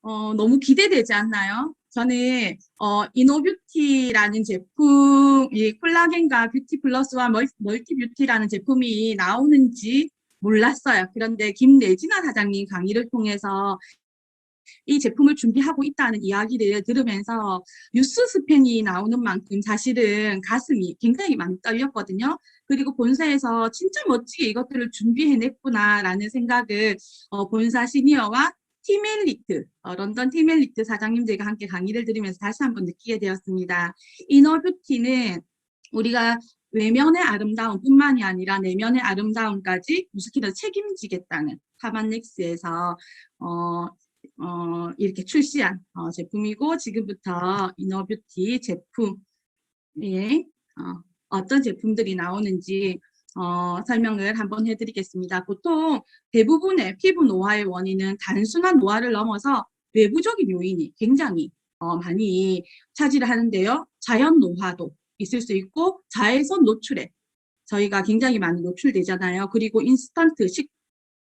너무 기대되지 않나요? 저는 이노뷰티라는 제품, 이 콜라겐과 뷰티 플러스와 멀티 뷰티라는 제품이 나오는지 몰랐어요. 그런데 김내진아 사장님 강의를 통해서 이 제품을 준비하고 있다는 이야기를 들으면서 뉴스 스팬이 나오는 만큼 사실은 가슴이 굉장히 많이 떨렸거든요. 그리고 본사에서 진짜 멋지게 이것들을 준비해냈구나라는 생각을 본사 시니어와 팀엘리트, 런던 팀엘리트 사장님들과 함께 강의를 들으면서 다시 한번 느끼게 되었습니다. 이너뷰티는 우리가 외면의 아름다움뿐만이 아니라 내면의 아름다움까지 무스키를 책임지겠다는 카반넥스에서 이렇게 출시한 제품이고, 지금부터 이너뷰티 제품에 어떤 제품들이 나오는지 설명을 한번 해드리겠습니다. 보통 대부분의 피부 노화의 원인은 단순한 노화를 넘어서 외부적인 요인이 굉장히 많이 차지를 하는데요. 자연 노화도 있을 수 있고, 자외선 노출에 저희가 굉장히 많이 노출되잖아요. 그리고 인스턴트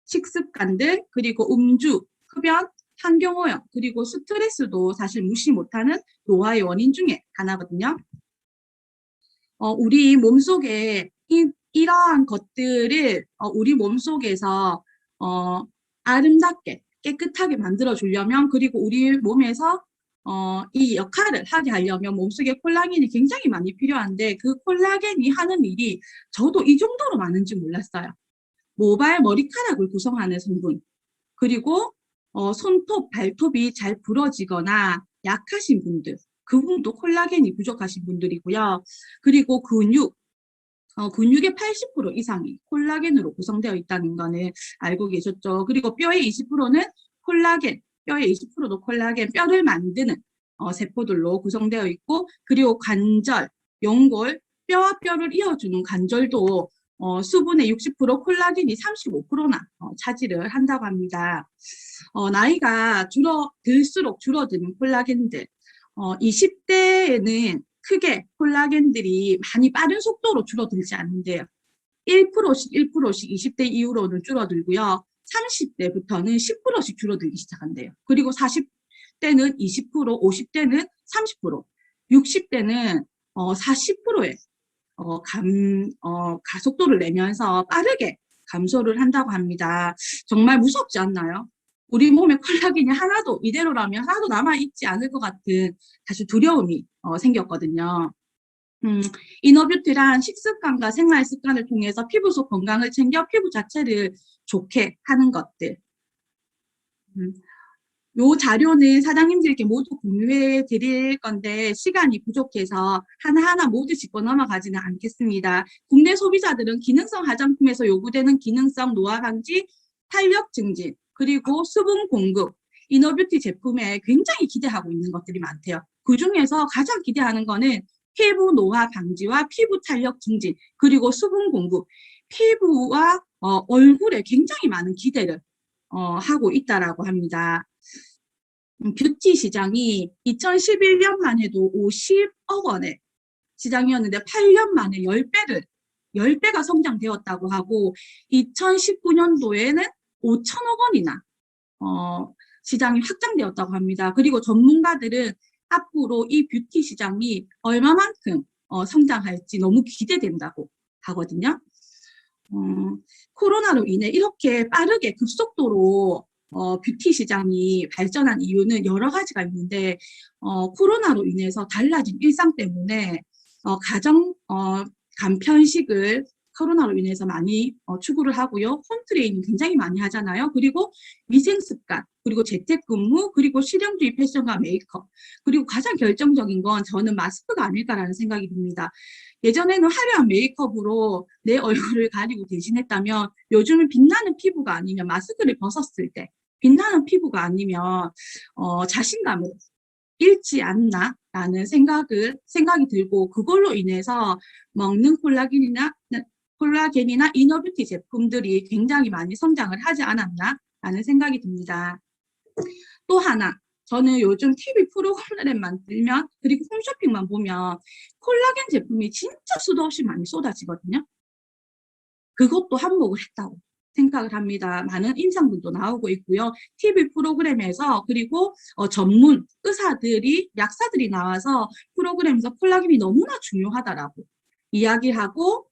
식습관들, 그리고 음주, 흡연, 환경오염, 그리고 스트레스도 사실 무시 못하는 노화의 원인 중에 하나거든요. 우리 몸속에 이러한 것들을 우리 몸속에서 아름답게 깨끗하게 만들어 주려면, 그리고 우리 몸에서 이 역할을 하게 하려면 몸속에 콜라겐이 굉장히 많이 필요한데, 그 콜라겐이 하는 일이 저도 이 정도로 많은지 몰랐어요. 모발 머리카락을 구성하는 성분, 그리고 손톱, 발톱이 잘 부러지거나 약하신 분들, 그분도 콜라겐이 부족하신 분들이고요. 그리고 근육의 80% 이상이 콜라겐으로 구성되어 있다는 거는 알고 계셨죠. 그리고 뼈의 20%는 콜라겐, 뼈의 20%도 콜라겐, 뼈를 만드는 세포들로 구성되어 있고, 그리고 관절, 연골, 뼈와 뼈를 이어주는 관절도 수분의 60%, 콜라겐이 35%나 차지를 한다고 합니다. 나이가 들수록 줄어드는 콜라겐들, 20대에는 크게 콜라겐들이 많이 빠른 속도로 줄어들지 않는데요. 1%씩 1%씩 20대 이후로는 줄어들고요. 30대부터는 10%씩 줄어들기 시작한대요. 그리고 40대는 20%, 50대는 30%, 60대는 40%의 가속도를 내면서 빠르게 감소를 한다고 합니다. 정말 무섭지 않나요? 우리 몸에 콜라겐이 하나도 이대로라면 하나도 남아있지 않을 것 같은 사실 두려움이 생겼거든요. 이너뷰티란 식습관과 생활 습관을 통해서 피부 속 건강을 챙겨 피부 자체를 좋게 하는 것들. 요 자료는 사장님들께 모두 공유해 드릴 건데 시간이 부족해서 하나하나 모두 짚고 넘어가지는 않겠습니다. 국내 소비자들은 기능성 화장품에서 요구되는 기능성, 노화 방지, 탄력 증진, 그리고 수분 공급, 이너뷰티 제품에 굉장히 기대하고 있는 것들이 많대요. 그중에서 가장 기대하는 거는 피부 노화 방지와 피부 탄력 증진, 그리고 수분 공급, 피부와 얼굴에 굉장히 많은 기대를 하고 있다라고 합니다. 뷰티 시장이 2011년만 해도 50억 원의 시장이었는데 8년 만에 10배가 성장되었다고 하고, 2019년도에는 5천억 원이나 시장이 확장되었다고 합니다. 그리고 전문가들은 앞으로 이 뷰티 시장이 얼마만큼 성장할지 너무 기대된다고 하거든요. 코로나로 인해 이렇게 빠르게 급속도로 뷰티 시장이 발전한 이유는 여러 가지가 있는데, 코로나로 인해서 달라진 일상 때문에 가정 간편식을 코로나로 인해서 많이 추구를 하고요. 홈트레이닝 굉장히 많이 하잖아요. 그리고 위생습관, 그리고 재택근무, 그리고 실용주의 패션과 메이크업, 그리고 가장 결정적인 건 저는 마스크가 아닐까라는 생각이 듭니다. 예전에는 화려한 메이크업으로 내 얼굴을 가리고 대신했다면, 요즘은 빛나는 피부가 아니면 마스크를 벗었을 때 빛나는 피부가 아니면 자신감을 잃지 않나라는 생각이 들고, 그걸로 인해서 먹는 콜라겐이나 이너뷰티 제품들이 굉장히 많이 성장을 하지 않았나라는 생각이 듭니다. 또 하나, 저는 요즘 TV 프로그램만 들면, 그리고 홈쇼핑만 보면 콜라겐 제품이 진짜 수도 없이 많이 쏟아지거든요. 그것도 한몫을 했다고 생각을 합니다. 많은 임상들도 나오고 있고요. TV 프로그램에서 그리고 전문 의사들이 약사들이 나와서 프로그램에서 콜라겐이 너무나 중요하다라고 이야기하고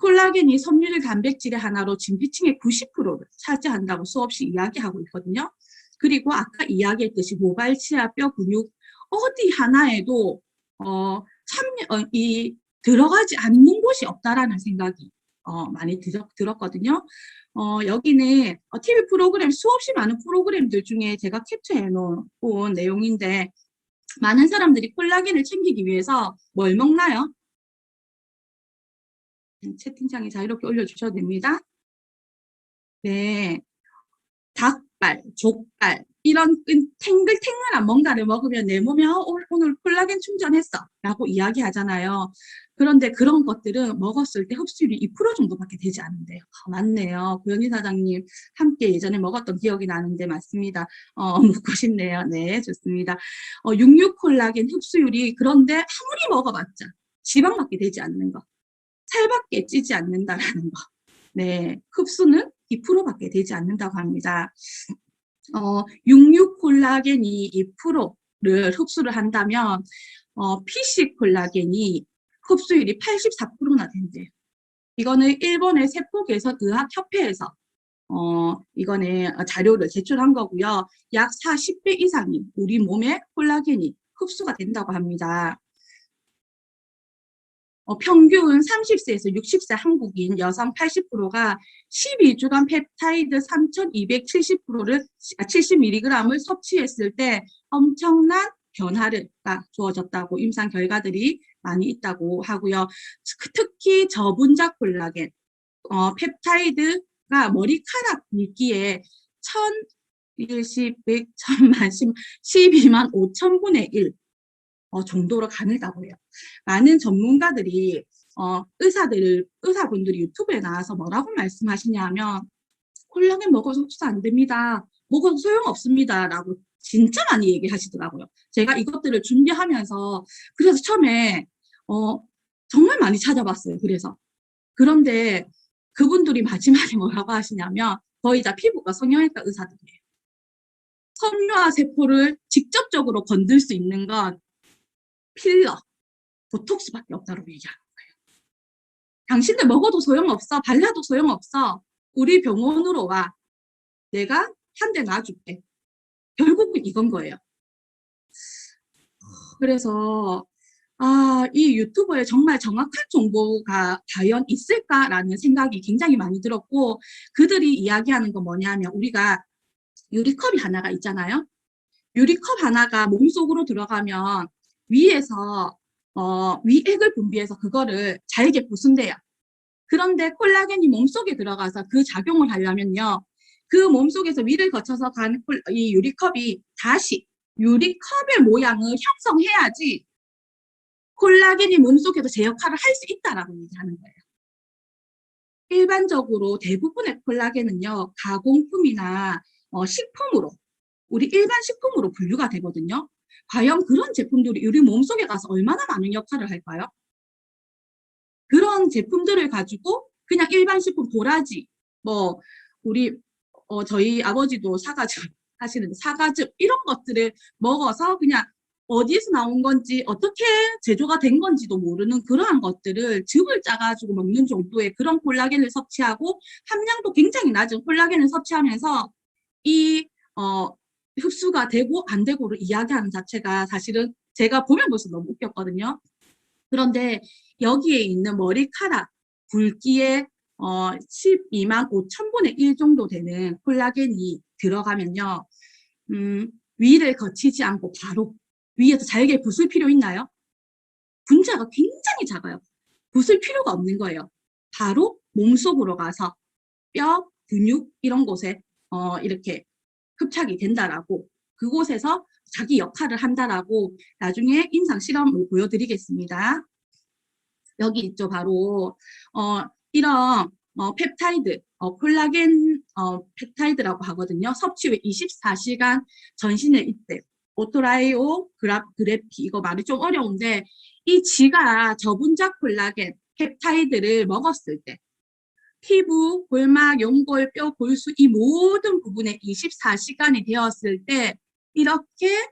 콜라겐이 섬유질 단백질의 하나로 진피층의 90%를 차지한다고 수없이 이야기하고 있거든요. 그리고 아까 이야기했듯이 모발, 치아, 뼈, 근육 어디 하나에도 들어가지 않는 곳이 없다라는 생각이 많이 들었거든요. 여기는 TV 프로그램 수없이 많은 프로그램들 중에 제가 캡처해 놓은 내용인데 많은 사람들이 콜라겐을 챙기기 위해서 뭘 먹나요? 채팅창에 자유롭게 올려주셔도 됩니다. 네, 닭발, 족발 이런 탱글탱글한 뭔가를 먹으면 내 몸에 오늘 콜라겐 충전했어 라고 이야기하잖아요. 그런데 그런 것들은 먹었을 때 흡수율이 2% 정도밖에 되지 않는데요. 맞네요. 고현희 사장님 함께 예전에 먹었던 기억이 나는데 맞습니다. 묻고 싶네요. 네, 좋습니다. 육류 콜라겐 흡수율이 그런데 아무리 먹어봤자 지방밖에 되지 않는 거, 살밖에 찌지 않는다라는 거. 네, 흡수는 2%밖에 되지 않는다고 합니다. 육류 콜라겐이 2%를 흡수를 한다면 PC 콜라겐이 흡수율이 84%나 된대요. 이거는 일본의 세포개선의학협회에서 이거는 자료를 제출한 거고요. 약 40배 이상이 우리 몸에 콜라겐이 흡수가 된다고 합니다. 평균 30세에서 60세 한국인 여성 80%가 12주간 펩타이드 3,270%를 70mg을 섭취했을 때 엄청난 변화가 주어졌다고 임상 결과들이 많이 있다고 하고요. 특히 저분자 콜라겐, 펩타이드가 머리카락 굵기에 1000, 100, 1000만, 12만 5천분의 1 정도로 가늘다고 해요. 많은 전문가들이 의사분들이 유튜브에 나와서 뭐라고 말씀하시냐면 콜라겐 먹어서 흡수 안 됩니다. 먹어도 소용없습니다. 라고 진짜 많이 얘기하시더라고요. 제가 이것들을 준비하면서 그래서 처음에 정말 많이 찾아봤어요. 그런데 그분들이 마지막에 뭐라고 하시냐면 거의 다 피부과 성형외과 의사들이에요. 섬유화 세포를 직접적으로 건들 수 있는 건 필러, 보톡스밖에 없다고 얘기하는 거예요. 당신들 먹어도 소용없어. 발라도 소용없어. 우리 병원으로 와. 내가 한 대 놔줄게. 결국은 이건 거예요. 그래서 이 유튜브에 정말 정확한 정보가 과연 있을까라는 생각이 굉장히 많이 들었고 그들이 이야기하는 건 뭐냐면 우리가 유리컵이 하나가 있잖아요. 유리컵 하나가 몸속으로 들어가면 위에서 위액을 분비해서 그거를 잘게 부순대요. 그런데 콜라겐이 몸속에 들어가서 그 작용을 하려면요. 그 몸속에서 위를 거쳐서 간 이 유리컵이 다시 유리컵의 모양을 형성해야지 콜라겐이 몸속에서 제 역할을 할 수 있다라고 얘기하는 거예요. 일반적으로 대부분의 콜라겐은요. 가공품이나 식품으로 우리 일반 식품으로 분류가 되거든요. 과연 그런 제품들이 우리 몸속에 가서 얼마나 많은 역할을 할까요? 그런 제품들을 가지고 그냥 일반 식품 도라지 우리 저희 아버지도 사과즙 하시는데 사과즙 이런 것들을 먹어서 그냥 어디에서 나온 건지 어떻게 제조가 된 건지도 모르는 그러한 것들을 즙을 짜가지고 먹는 정도의 그런 콜라겐을 섭취하고 함량도 굉장히 낮은 콜라겐을 섭취하면서 이 흡수가 되고 안 되고를 이야기하는 자체가 사실은 제가 보면 벌써 너무 웃겼거든요. 그런데 여기에 있는 머리카락 굵기에 12만 5천분의 1 정도 되는 콜라겐이 들어가면요. 위를 거치지 않고 바로 위에서 잘게 부술 필요 있나요? 분자가 굉장히 작아요. 부술 필요가 없는 거예요. 바로 몸속으로 가서 뼈, 근육 이런 곳에 이렇게 흡착이 된다라고 그곳에서 자기 역할을 한다라고 나중에 임상 실험을 보여드리겠습니다. 여기 있죠. 바로 이런 펩타이드, 콜라겐 펩타이드라고 하거든요. 섭취 후 24시간 전신에 있대. 오토라이오 그래피 이거 말이 좀 어려운데 이 지가 저분자 콜라겐 펩타이드를 먹었을 때 피부, 골막, 연골, 뼈, 골수 이 모든 부분에 24시간이 되었을 때 이렇게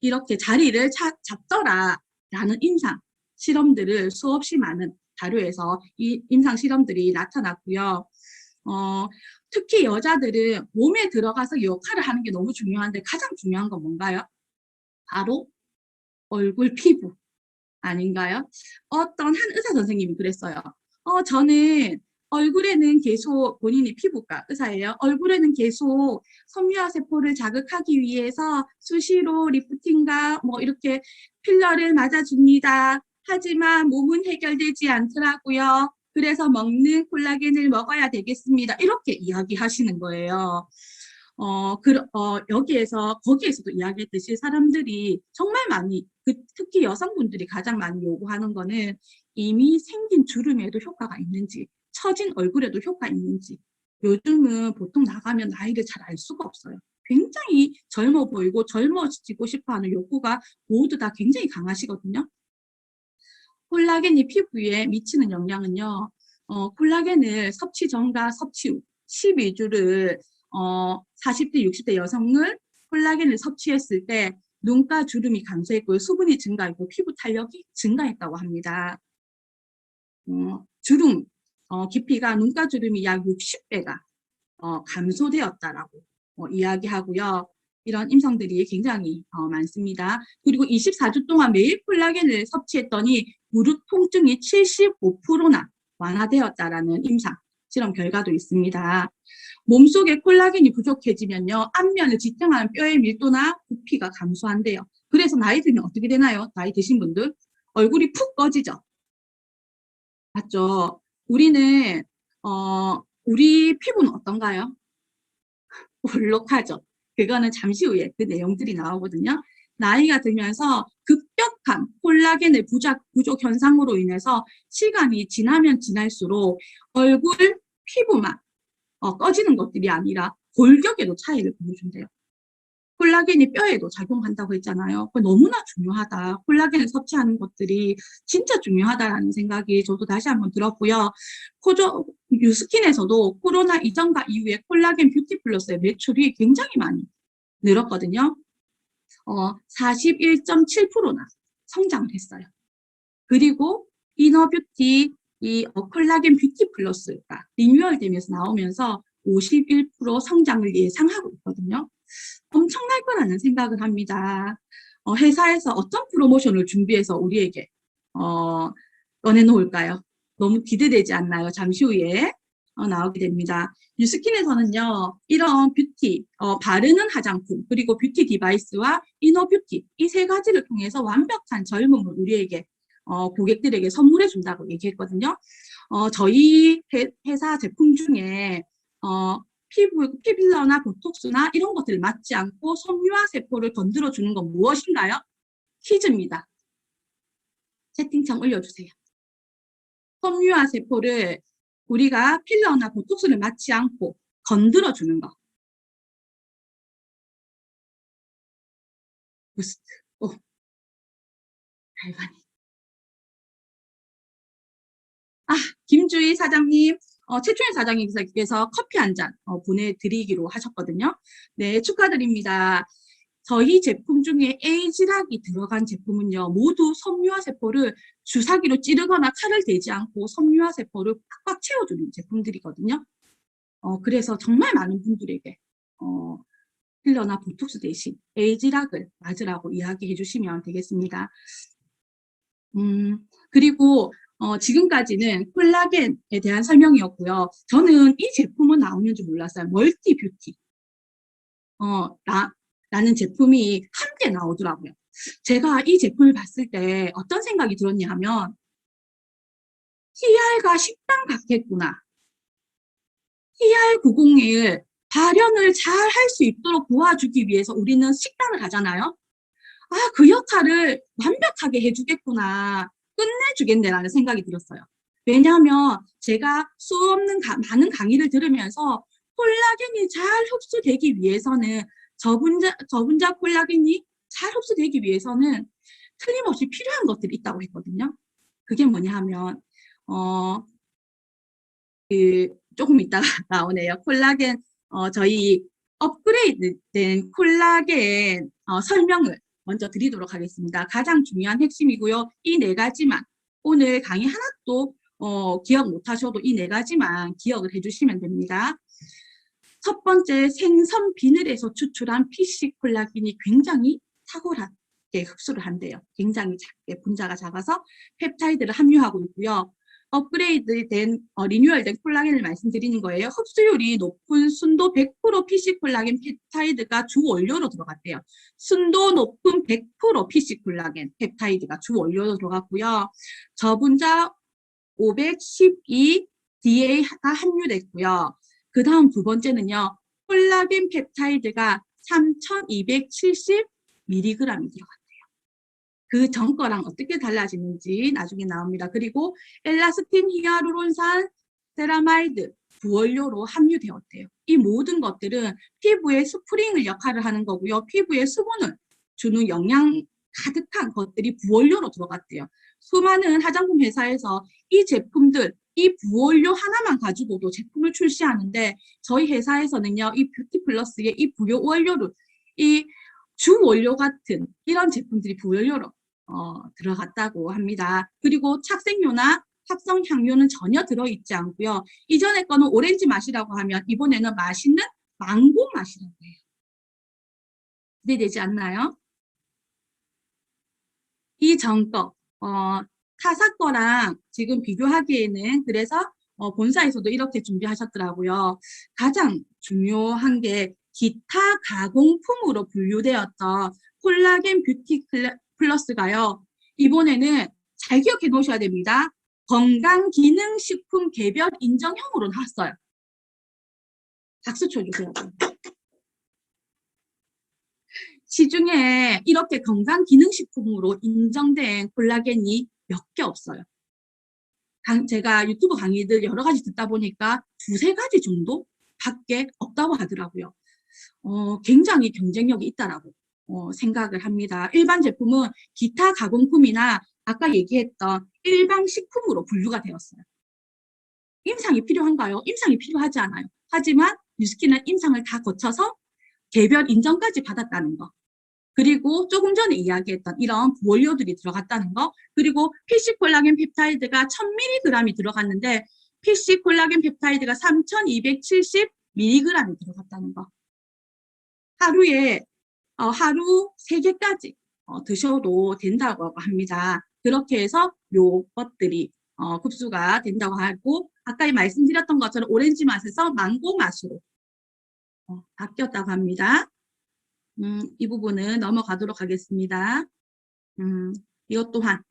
이렇게 자리를 잡더라라는 임상 실험들을 수없이 많은 자료에서 이 임상 실험들이 나타났고요. 특히 여자들은 몸에 들어가서 역할을 하는 게 너무 중요한데 가장 중요한 건 뭔가요? 바로 얼굴 피부 아닌가요? 어떤 한 의사 선생님이 그랬어요. 저는 얼굴에는 계속 본인이 피부과 의사예요. 얼굴에는 계속 섬유화 세포를 자극하기 위해서 수시로 리프팅과 뭐 이렇게 필러를 맞아줍니다. 하지만 몸은 해결되지 않더라고요. 그래서 먹는 콜라겐을 먹어야 되겠습니다. 이렇게 이야기하시는 거예요. 거기에서도 이야기했듯이 사람들이 정말 많이, 특히 여성분들이 가장 많이 요구하는 거는 이미 생긴 주름에도 효과가 있는지, 처진 얼굴에도 효과 있는지. 요즘은 보통 나가면 나이를 잘 알 수가 없어요. 굉장히 젊어 보이고 젊어지고 싶어 하는 욕구가 모두 다 굉장히 강하시거든요. 콜라겐이 피부에 미치는 영향은요, 콜라겐을 섭취 전과 섭취 후 12주를 40대, 60대 여성을 콜라겐을 섭취했을 때 눈가 주름이 감소했고요. 수분이 증가했고 피부 탄력이 증가했다고 합니다. 주름 깊이가 눈가 주름이 약 60배가 감소되었다라고 이야기하고요. 이런 임상들이 굉장히 많습니다. 그리고 24주 동안 매일 콜라겐을 섭취했더니 무릎 통증이 75%나 완화되었다라는 임상 실험 결과도 있습니다. 몸속에 콜라겐이 부족해지면요, 앞면을 지탱하는 뼈의 밀도나 부피가 감소한대요. 그래서 나이 들면 어떻게 되나요? 나이 드신 분들 얼굴이 푹 꺼지죠. 맞죠? 우리 피부는 어떤가요? 볼록하죠. 그거는 잠시 후에 그 내용들이 나오거든요. 나이가 들면서 급격한 콜라겐의 부족 현상으로 인해서 시간이 지나면 지날수록 얼굴 피부만 꺼지는 것들이 아니라 골격에도 차이를 보여준대요. 콜라겐이 뼈에도 작용한다고 했잖아요. 그거 너무나 중요하다. 콜라겐을 섭취하는 것들이 진짜 중요하다라는 생각이 저도 다시 한번 들었고요. 뉴스킨에서도 코로나 이전과 이후에 콜라겐 뷰티 플러스의 매출이 굉장히 많이 늘었거든요. 41.7%나 성장을 했어요. 그리고 이너뷰티 콜라겐 뷰티 플러스가 리뉴얼 되면서 나오면서 51% 성장을 예상하고 있거든요. 엄청날 거라는 생각을 합니다. 회사에서 어떤 프로모션을 준비해서 우리에게 꺼내놓을까요? 너무 기대되지 않나요? 잠시 후에 나오게 됩니다. 뉴스킨에서는요, 이런 뷰티, 바르는 화장품, 그리고 뷰티 디바이스와 이너 뷰티, 이 세 가지를 통해서 완벽한 젊음을 우리에게, 고객들에게 선물해 준다고 얘기했거든요. 저희 회사 제품 중에, 피부러나 보톡스나 이런 것들을 맞지 않고 섬유화 세포를 건드려 주는 건 무엇인가요? 퀴즈입니다. 채팅창 올려주세요. 섬유화 세포를 우리가 필러나 보톡스를 맞지 않고 건드려 주는 거. 부스트. 달바니. 김주희 사장님, 최초현 사장님께서 커피 한 잔 보내드리기로 하셨거든요. 네, 축하드립니다. 저희 제품 중에 에이지락이 들어간 제품은요, 모두 섬유화 세포를 주사기로 찌르거나 칼을 대지 않고 섬유화 세포를 팍팍 채워주는 제품들이거든요. 그래서 정말 많은 분들에게 필러나 보톡스 대신 에이지락을 맞으라고 이야기해 주시면 되겠습니다. 그리고 지금까지는 콜라겐에 대한 설명이었고요. 저는 이 제품은 나오는 줄 몰랐어요. 멀티 뷰티. 라는 제품이 함께 나오더라고요. 제가 이 제품을 봤을 때 어떤 생각이 들었냐 하면 TR과 식단 같겠구나. TR901 발현을 잘 할 수 있도록 도와주기 위해서 우리는 식단을 하잖아요. 그 역할을 완벽하게 해주겠구나. 끝내주겠네라는 생각이 들었어요. 왜냐하면 제가 수없는 많은 강의를 들으면서 콜라겐이 잘 흡수되기 위해서는 저분자 콜라겐이 잘 흡수되기 위해서는 틀림없이 필요한 것들이 있다고 했거든요. 그게 뭐냐 하면 조금 이따가 나오네요. 콜라겐, 저희 업그레이드된 콜라겐 설명을 먼저 드리도록 하겠습니다. 가장 중요한 핵심이고요. 이 네 가지만 오늘 강의 하나도 기억 못 하셔도 이 네 가지만 기억을 해주시면 됩니다. 첫 번째, 생선 비늘에서 추출한 PC 콜라겐이 굉장히 탁월하게 흡수를 한대요. 굉장히 작게, 분자가 작아서 펩타이드를 함유하고 있고요. 업그레이드된 리뉴얼된 콜라겐을 말씀드리는 거예요. 흡수율이 높은 순도 100% PC 콜라겐 펩타이드가 주 원료로 들어갔대요. 순도 높은 100% PC 콜라겐 펩타이드가 주 원료로 들어갔고요. 저분자 512 DA가 함유됐고요. 그 다음 두 번째는요. 콜라겐 펩타이드가 3270mg이 들어갔대요. 그 전 거랑 어떻게 달라지는지 나중에 나옵니다. 그리고 엘라스틴, 히아루론산, 세라마이드, 부원료로 함유되었대요. 이 모든 것들은 피부의 스프링을 역할을 하는 거고요. 피부에 수분을 주는 영양 가득한 것들이 부원료로 들어갔대요. 수많은 화장품 회사에서 이 제품들, 이 부원료 하나만 가지고도 제품을 출시하는데 저희 회사에서는요. 이 뷰티 플러스의 이 부원료를 이 주 원료 같은 이런 제품들이 부원료로 들어갔다고 합니다. 그리고 착색료나 합성 향료는 전혀 들어있지 않고요. 이전에 거는 오렌지 맛이라고 하면 이번에는 맛있는 망고 맛이라고 해요. 기대되지 않나요? 이 전 거, 타사 거랑 지금 비교하기에는 그래서 본사에서도 이렇게 준비하셨더라고요. 가장 중요한 게 기타 가공품으로 분류되었던 콜라겐 뷰티 플러스가요. 이번에는 잘 기억해 놓으셔야 됩니다. 건강기능식품 개별 인정형으로 나왔어요. 박수 쳐주세요. 시중에 이렇게 건강기능식품으로 인정된 콜라겐이 몇 개 없어요. 제가 유튜브 강의들 여러 가지 듣다 보니까 두세 가지 정도 밖에 없다고 하더라고요. 굉장히 경쟁력이 있다라고 생각을 합니다. 일반 제품은 기타 가공품이나 아까 얘기했던 일반 식품으로 분류가 되었어요. 임상이 필요한가요? 임상이 필요하지 않아요. 하지만 뉴스킨은 임상을 다 거쳐서 개별 인정까지 받았다는 거. 그리고 조금 전에 이야기했던 이런 원료들이 들어갔다는 거. 그리고 PC 콜라겐 펩타이드가 1000mg이 들어갔는데 PC 콜라겐 펩타이드가 3270mg이 들어갔다는 거. 하루에 하루 3개까지 드셔도 된다고 합니다. 그렇게 해서 요것들이 흡수가 된다고 하고 아까 말씀드렸던 것처럼 오렌지 맛에서 망고 맛으로 바뀌었다고 합니다. 이 부분은 넘어가도록 하겠습니다. 이것 또한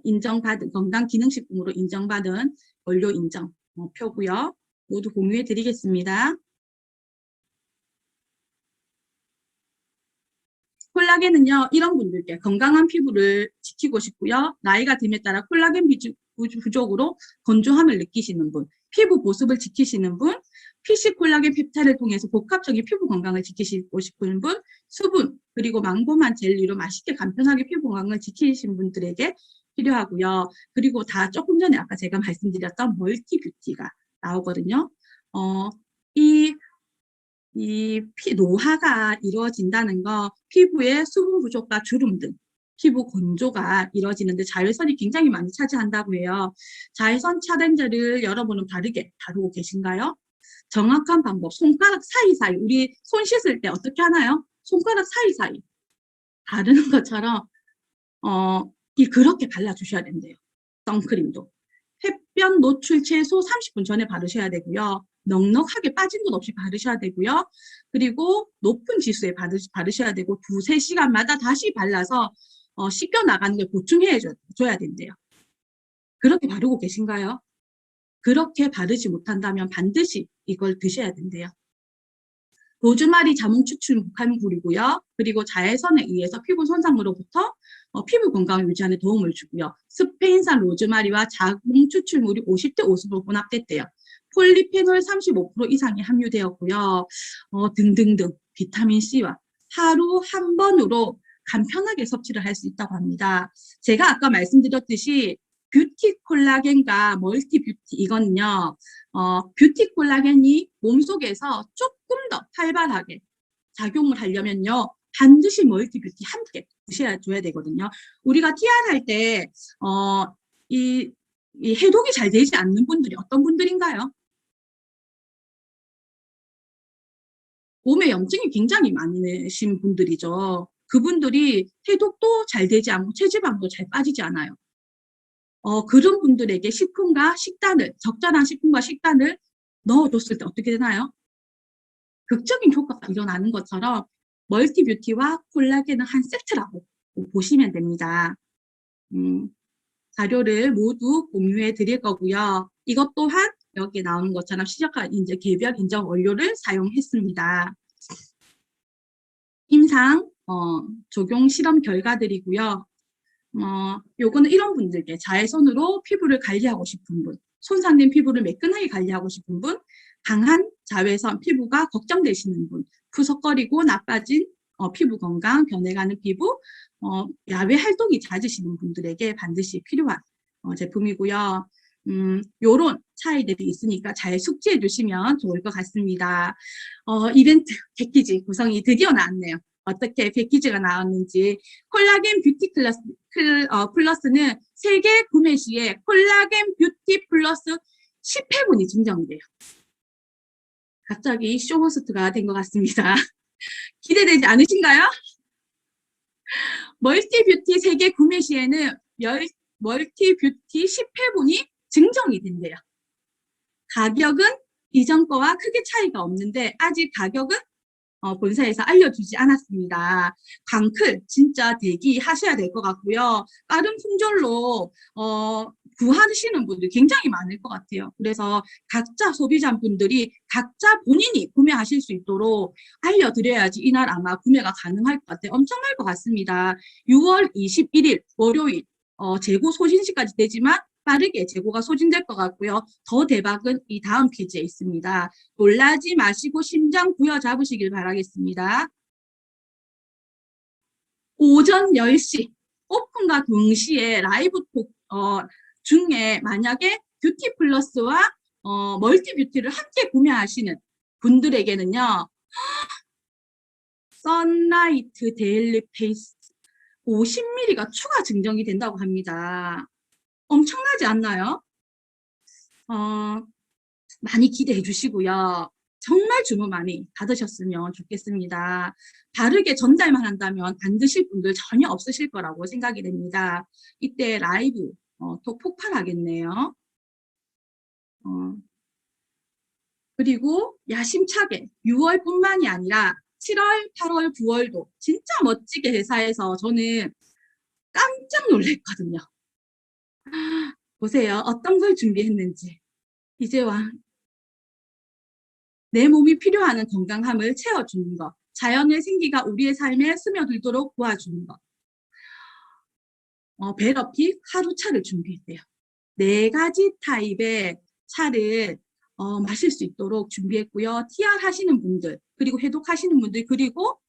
인정받은 건강기능식품으로 인정받은 원료 인정 표고요. 모두 공유해 드리겠습니다. 콜라겐은요, 이런 분들께 건강한 피부를 지키고 싶고요. 나이가 듦에 따라 콜라겐 부족으로 건조함을 느끼시는 분, 피부 보습을 지키시는 분, PC 콜라겐 펩타이드를 통해서 복합적인 피부 건강을 지키시고 싶은 분, 수분, 그리고 망고만 젤리로 맛있게 간편하게 피부 건강을 지키신 분들에게 필요하고요. 그리고 다 조금 전에 아까 제가 말씀드렸던 멀티뷰티가 나오거든요. 노화가 이루어진다는 거, 피부의 수분 부족과 주름 등 피부 건조가 이루어지는데 자외선이 굉장히 많이 차지한다고 해요. 자외선 차단제를 여러분은 바르게 다루고 계신가요? 정확한 방법, 손가락 사이사이, 우리 손 씻을 때 어떻게 하나요? 손가락 사이사이 바르는 것처럼 그렇게 발라주셔야 된대요. 선크림도. 햇볕 노출 최소 30분 전에 바르셔야 되고요. 넉넉하게 빠진 곳 없이 바르셔야 되고요. 그리고 높은 지수에 바르셔야 되고 2~3시간마다 다시 발라서 씻겨 나가는 걸 보충해 줘야 된대요. 그렇게 바르고 계신가요? 그렇게 바르지 못한다면 반드시 이걸 드셔야 된대요. 로즈마리 자몽 추출 목함물이고요. 그리고 자외선에 의해서 피부 손상으로부터 피부 건강을 유지하는 도움을 주고요. 스페인산 로즈마리와 자몽 추출물이 50대 50으로 혼합됐대요. 폴리페놀 35% 이상이 함유되었고요. 등등등 비타민C와 하루 한 번으로 간편하게 섭취를 할 수 있다고 합니다. 제가 아까 말씀드렸듯이 뷰티 콜라겐과 멀티 뷰티, 이거는요, 뷰티 콜라겐이 몸속에서 조금 더 활발하게 작용을 하려면요, 반드시 멀티 뷰티 함께 드셔줘야 되거든요. 우리가 TR 할 때, 이 해독이 잘 되지 않는 분들이 어떤 분들인가요? 몸에 염증이 굉장히 많으신 분들이죠. 그분들이 해독도 잘 되지 않고 체지방도 잘 빠지지 않아요. 그런 분들에게 식품과 식단을, 적절한 식품과 식단을 넣어줬을 때 어떻게 되나요? 극적인 효과가 일어나는 것처럼 멀티뷰티와 콜라겐은 한 세트라고 보시면 됩니다. 자료를 모두 공유해 드릴 거고요. 이것 또한 여기 나오는 것처럼 시작한 이제 개별 인정 원료를 사용했습니다. 임상 적용 실험 결과들이고요. 요거는 이런 분들께 자외선으로 피부를 관리하고 싶은 분, 손상된 피부를 매끈하게 관리하고 싶은 분, 강한 자외선 피부가 걱정되시는 분, 푸석거리고 나빠진 피부 건강, 변해가는 피부, 야외 활동이 잦으시는 분들에게 반드시 필요한 제품이고요. 요런 차이들이 있으니까 잘 숙지해 주시면 좋을 것 같습니다. 이벤트 패키지 구성이 드디어 나왔네요. 어떻게 패키지가 나왔는지. 콜라겐 뷰티 플러스는 세계 구매 시에 콜라겐 뷰티 플러스 10회분이 증정이 돼요. 갑자기 쇼호스트가 된 것 같습니다. 기대되지 않으신가요? 멀티뷰티 세계 구매 시에는 멀티뷰티 10회분이 증정이 된대요. 가격은 이전 거와 크게 차이가 없는데 아직 가격은 본사에서 알려주지 않았습니다. 광클 진짜 대기하셔야 될 것 같고요. 빠른 품절로 구하시는 분들이 굉장히 많을 것 같아요. 그래서 각자 소비자분들이 각자 본인이 구매하실 수 있도록 알려드려야지 이날 아마 구매가 가능할 것 같아요. 엄청날 것 같습니다. 6월 21일 월요일 재고 소진시까지 되지만 빠르게 재고가 소진될 것 같고요. 더 대박은 이 다음 퀴즈에 있습니다. 놀라지 마시고 심장 부여잡으시길 바라겠습니다. 오전 10시 오픈과 동시에 라이브 톡 중에 만약에 뷰티 플러스와 멀티 뷰티를 함께 구매하시는 분들에게는요. 선라이트 데일리 페이스 50ml가 추가 증정이 된다고 합니다. 엄청나지 않나요? 많이 기대해 주시고요. 정말 주문 많이 받으셨으면 좋겠습니다. 다르게 전달만 한다면 안 드실 분들 전혀 없으실 거라고 생각이 됩니다. 이때 라이브 또 폭발하겠네요. 그리고 야심차게 6월뿐만이 아니라 7월, 8월, 9월도 진짜 멋지게 회사에서 저는 깜짝 놀랐거든요. 보세요. 어떤 걸 준비했는지. 이제와 내 몸이 필요하는 건강함을 채워주는 것. 자연의 생기가 우리의 삶에 스며들도록 도와주는 것. 벨어픽 하루차를 준비했대요. 4가지 타입의 차를 마실 수 있도록 준비했고요. TR 하시는 분들, 그리고 해독하시는 분들, 그리고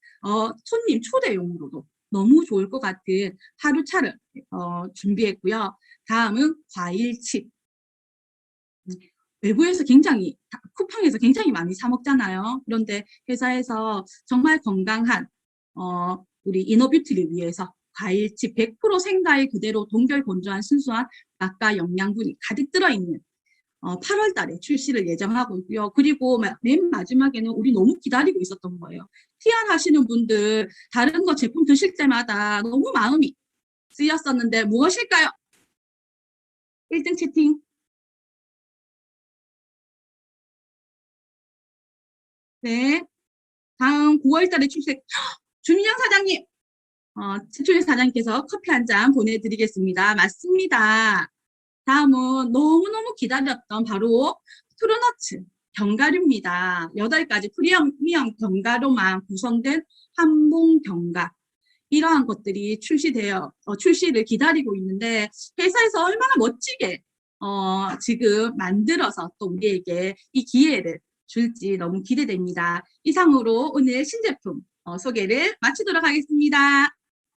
손님 초대용으로도 너무 좋을 것 같은 하루차를 준비했고요. 다음은 과일칩. 외부에서 굉장히 쿠팡에서 굉장히 많이 사 먹잖아요. 그런데 회사에서 정말 건강한 우리 이너뷰티를 위해서 과일칩 100% 생과일 그대로 동결 건조한 순수한 맛과 영양분이 가득 들어있는 8월 달에 출시를 예정하고 있고요. 그리고 맨 마지막에는 우리 너무 기다리고 있었던 거예요. TR 하시는 분들 다른 거 제품 드실 때마다 너무 마음이 쓰였었는데 무엇일까요? 1등 채팅. 네. 다음 9월 달에 출시. 주민영 사장님. 최초의 사장님께서 커피 한 잔 보내드리겠습니다. 맞습니다. 다음은 너무너무 기다렸던 바로 트루너츠 견과류입니다. 8가지 프리미엄 견과류만 구성된 한봉 견과. 이러한 것들이 출시를 기다리고 있는데 회사에서 얼마나 멋지게 지금 만들어서 또 우리에게 이 기회를 줄지 너무 기대됩니다. 이상으로 오늘 신제품 소개를 마치도록 하겠습니다.